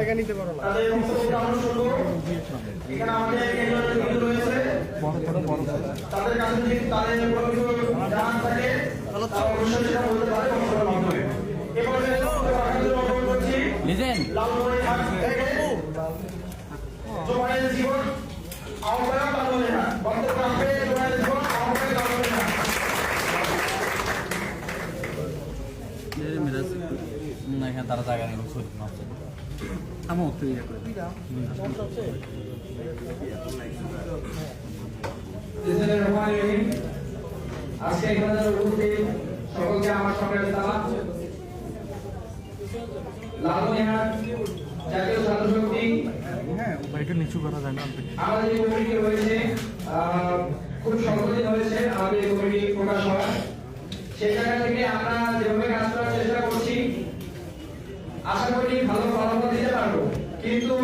জায়গা নিতে পারো না। তাদের বক্তব্য আমরা শুনবো। এখানে আমাদের কেন্দ্রীয় বিন্দু রয়েছে, তাদের কাছে যদি তাদের কোনো কিছু জানার থাকে তারা অবশ্যই সেটা বলতে পারে কমিশনের মাধ্যমে। এবারে অনুরোধ করছি লালমনিরহাট থেকে জোবাইর জীবন আহ্বায়ক লালমনিরহাট, বক্তব্য রাখবে জোবাইর জীবন আহ্বায়ক লালমনিরহাট। না এখানে তারা জায়গা নেই আমি অর্থ ইয়ে করে আজকে এখানে উপস্থিত সকলকে আমার সঙ্গে সালাম। লালমনিরহাট জাতীয় ছাত্র শক্তি নিচু করা যায় না। আমাদের যে কমিটি রয়েছে খুব সংগঠিত হয়েছে আমাদের এই কমিটি প্রকাশ হওয়া। সেই জায়গা থেকে আমরা যেভাবে কাজ করার চেষ্টা করছি আশা করি ভালো ফলাফল দিতে পারবো, কিন্তু